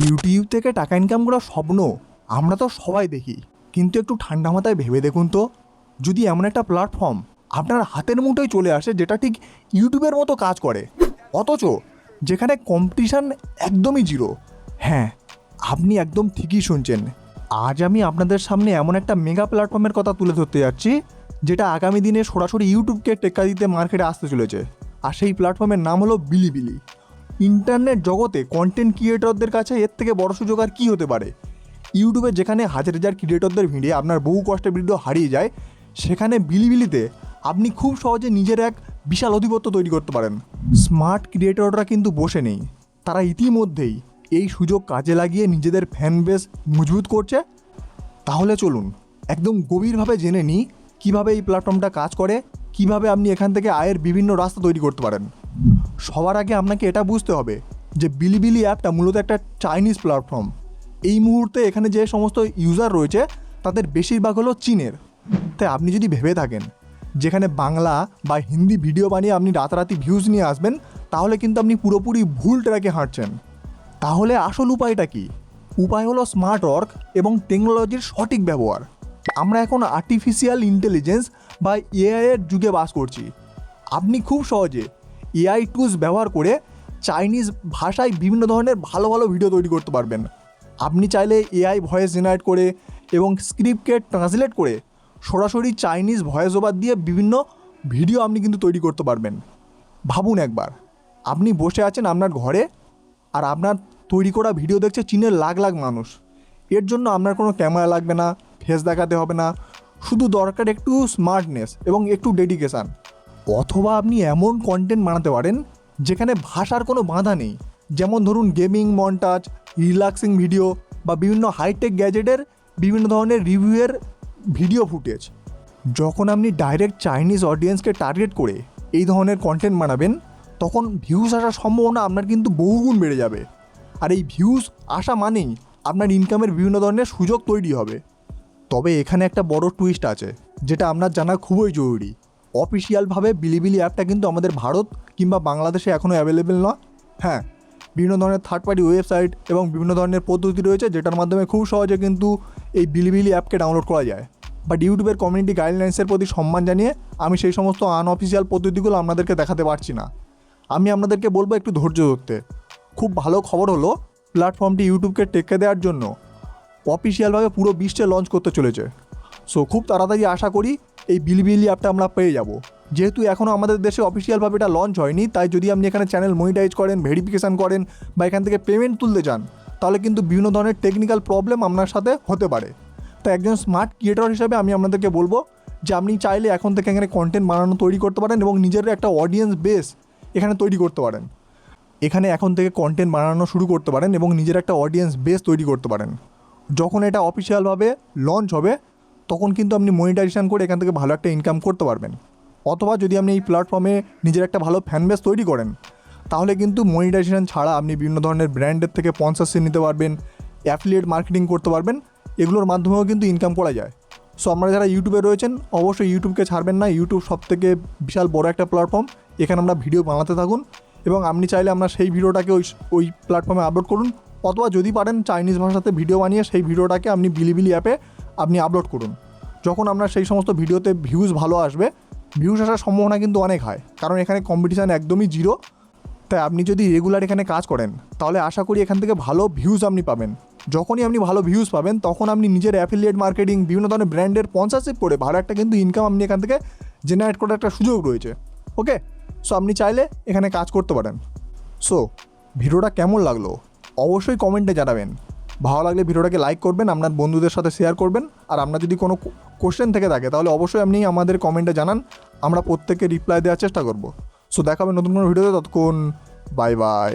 YouTube থেকে টাকা income করার স্বপ্ন আমরা তো সবাই দেখি, কিন্তু একটু ঠান্ডা মাথায় ভেবে দেখুন তো, যদি এমন একটা প্ল্যাটফর্ম আপনার হাতের মুঠোয় চলে আসে যেটা ঠিক ইউটিউবের মতো কাজ করে, অথচ যেখানে কম্পিটিশান একদমই জিরো। হ্যাঁ, আপনি একদম ঠিকই শুনছেন। আজ আমি আপনাদের সামনে এমন একটা মেগা প্ল্যাটফর্মের কথা তুলে ধরতে যাচ্ছি যেটা আগামী দিনে সরাসরি ইউটিউবকে টেক্কা দিতে মার্কেটে আসতে চলেছে। আর সেই প্ল্যাটফর্মের নাম হলো বিলিবিলি। ইন্টারনেট জগতে কন্টেন্ট ক্রিয়েটরদের কাছে এর থেকে বড় সুযোগ আর কী হতে পারে। ইউটিউবে যেখানে হাজার হাজার ক্রিয়েটরদের ভিড়ে আপনার বহু কষ্টের ভিডিও হারিয়ে যায়, সেখানে বিলিবিলিতে আপনি খুব সহজে নিজের এক বিশাল আধিপত্য তৈরি করতে পারেন। স্মার্ট ক্রিয়েটররা কিন্তু বসে নেই, তারা ইতিমধ্যেই এই সুযোগ কাজে লাগিয়ে নিজেদের ফ্যান বেস মজবুত করছে। তাহলে চলুন একদম গভীরভাবে জেনে নিই কীভাবে এই প্ল্যাটফর্মটা কাজ করে, কিভাবে আপনি এখান থেকে আয়ের বিভিন্ন রাস্তা তৈরি করতে পারেন। সবার আগে আপনাকে এটা বুঝতে হবে যে বিলিবিলি অ্যাপটা মূলত একটা চাইনিজ প্ল্যাটফর্ম। এই মুহূর্তে এখানে যে সমস্ত ইউজার রয়েছে তাদের বেশিরভাগ হলো চীনের। তাই আপনি যদি ভেবে থাকেন যেখানে বাংলা বা হিন্দি ভিডিও বানিয়ে আপনি রাতারাতি ভিউজ নিয়ে আসবেন, তাহলে কিন্তু আপনি পুরোপুরি ভুল ট্র্যাকে হাঁটছেন। তাহলে আসল উপায়টা কি? উপায় হলো স্মার্ট ওয়ার্ক এবং টেকনোলজির সঠিক ব্যবহার। আমরা এখন আর্টিফিশিয়াল ইন্টেলিজেন্স বা এআইয়ের যুগে বাস করছি। আপনি খুব সহজে এআই টুলস ব্যবহার করে চাইনিজ ভাষায় বিভিন্ন ধরনের ভালো ভালো ভিডিও তৈরি করতে পারবেন। আপনি চাইলে এআই ভয়েস জেনারেট করে এবং স্ক্রিপ্টকে ট্রান্সলেট করে সরাসরি চাইনিজ ভয়েস ওভার দিয়ে বিভিন্ন ভিডিও আপনি কিন্তু তৈরি করতে পারবেন। ভাবুন একবার, আপনি বসে আছেন আপনার ঘরে আর আপনার তৈরি করা ভিডিও দেখছে চীনের লাখ লাখ মানুষ। এর জন্য আপনার কোনো ক্যামেরা লাগবে না, ফেস দেখাতে হবে না, শুধু দরকার একটু স্মার্টনেস এবং একটু ডেডিকেশান। অথবা আপনি এমন কন্টেন্ট বানাতে পারেন যেখানে ভাষার কোনো বাধা নেই, যেমন ধরুন গেমিং মন্টাজ, রিল্যাক্সিং ভিডিও বা বিভিন্ন হাইটেক গ্যাজেটের বিভিন্ন ধরনের রিভিউয়ের ভিডিও ফুটেজ। যখন আপনি ডাইরেক্ট চাইনিজ অডিয়েন্সকে টার্গেট করে এই ধরনের কন্টেন্ট বানাবেন, তখন ভিউজ আসার সম্ভাবনা আপনার কিন্তু বহুগুণ বেড়ে যাবে। আর এই ভিউজ আসা মানেই আপনার ইনকামের বিভিন্ন ধরনের সুযোগ তৈরি হবে। তবে এখানে একটা বড় টুইস্ট আছে যেটা আপনার জানা খুবই জরুরি। অফিসিয়ালভাবে বিলিবিলি অ্যাপটা কিন্তু আমাদের ভারত কিংবা বাংলাদেশে এখনও অ্যাভেলেবেল নয়। হ্যাঁ, বিভিন্ন ধরনের থার্ড পার্টি ওয়েবসাইট এবং বিভিন্ন ধরনের পদ্ধতি রয়েছে যেটার মাধ্যমে খুব সহজে কিন্তু এই বিলিবিলি অ্যাপকে ডাউনলোড করা যায়। বাট ইউটিউবের কমিউনিটি গাইডলাইন্সের প্রতি সম্মান জানিয়ে আমি সেই সমস্ত আনঅফিসিয়াল পদ্ধতিগুলো আপনাদেরকে দেখাতে পারছি না। আমি আপনাদেরকে বলবো একটু ধৈর্য ধরতে। খুব ভালো খবর হলো, প্ল্যাটফর্মটি ইউটিউবকে টেক্কা দেওয়ার জন্য অফিসিয়ালভাবে পুরো বিশ্বে লঞ্চ করতে চলেছে। সো খুব তাড়াতাড়ি আশা করি এই বিলিবিলি অ্যাপটা আমরা পেয়ে যাব। যেহেতু এখনও আমাদের দেশে অফিসিয়ালভাবে এটা লঞ্চ হয়নি, তাই যদি আপনি এখানে চ্যানেল মনিটাইজ করেন, ভেরিফিকেশান করেন বা এখান থেকে পেমেন্ট তুলতে চান, তাহলে কিন্তু বিভিন্ন ধরনের টেকনিক্যাল প্রবলেম আপনার সাথে হতে পারে। তাই একজন স্মার্ট ক্রিয়েটর হিসেবে আমি আপনাদেরকে বলবো যে আপনি চাইলে এখন থেকে এখানে কন্টেন্ট বানানো তৈরি করতে পারেন এবং নিজের একটা অডিয়েন্স বেস এখানে তৈরি করতে পারেন। এখানে এখন থেকে কন্টেন্ট বানানো শুরু করতে পারেন এবং নিজের একটা অডিয়েন্স বেস তৈরি করতে পারেন। যখন এটা অফিসিয়ালভাবে লঞ্চ হবে তখন কিন্তু আপনি মনিটাইজেশন করে এখান থেকে ভালো একটা ইনকাম করতে পারবেন। অথবা যদি আপনি এই প্ল্যাটফর্মে নিজের একটা ভালো ফ্যান বেস তৈরি করেন, তাহলে কিন্তু মনিটাইজেশন ছাড়া আপনি বিভিন্ন ধরনের ব্র্যান্ডের থেকে স্পন্সরশিপ নিতে পারবেন, অ্যাফিলিয়েট মার্কেটিং করতে পারবেন। এগুলোর মাধ্যমেও কিন্তু ইনকাম করা যায়। সো আপনারা যারা ইউটিউবে রয়েছেন অবশ্যই ইউটিউবকে ছাড়বেন না। ইউটিউব সবথেকে বিশাল বড় একটা প্ল্যাটফর্ম। এখানে আমরা ভিডিও বানাতে থাকুন এবং আপনি চাইলে আপনার সেই ভিডিওটাকে ওই প্ল্যাটফর্মে আপলোড করুন, অথবা যদি পারেন চাইনিজ ভাষাতে ভিডিও বানিয়ে সেই ভিডিওটাকে আপনি বিলিবিলি অ্যাপে আপনি আপলোড করুন। যখন আপনার সেই সমস্ত ভিডিওতে ভিউজ ভালো আসবে, ভিউজ আসার সম্ভাবনা কিন্তু অনেক হয়, কারণ এখানে কম্পিটিশান একদমই জিরো। তাই আপনি যদি রেগুলার এখানে কাজ করেন তাহলে আশা করি এখান থেকে ভালো ভিউজ আপনি পাবেন। যখনই আপনি ভালো ভিউজ পাবেন তখন আপনি নিজের অ্যাফিলিয়েট মার্কেটিং, বিভিন্ন ধরনের ব্র্যান্ডের স্পন্সরশিপ করে ভালো একটা কিন্তু ইনকাম আপনি এখান থেকে জেনারেট করার একটা সুযোগ রয়েছে। ওকে, সো আপনি চাইলে এখানে কাজ করতে পারেন। সো ভিডিওটা কেমন লাগলো অবশ্যই কমেন্টে জানাবেন। ভালো লাগলে ভিডিওটাকে লাইক করবেন, আপনার বন্ধুদের সাথে শেয়ার করবেন। আর আপনার যদি কোনো কোশ্চেন থেকে থাকে তাহলে অবশ্যই আপনি আমাদের কমেন্টে জানান, আমরা প্রত্যেককে রিপ্লাই দেওয়ার চেষ্টা করব। সো দেখাবেন নতুন কোনো ভিডিওতে। ততক্ষণ বাই বাই।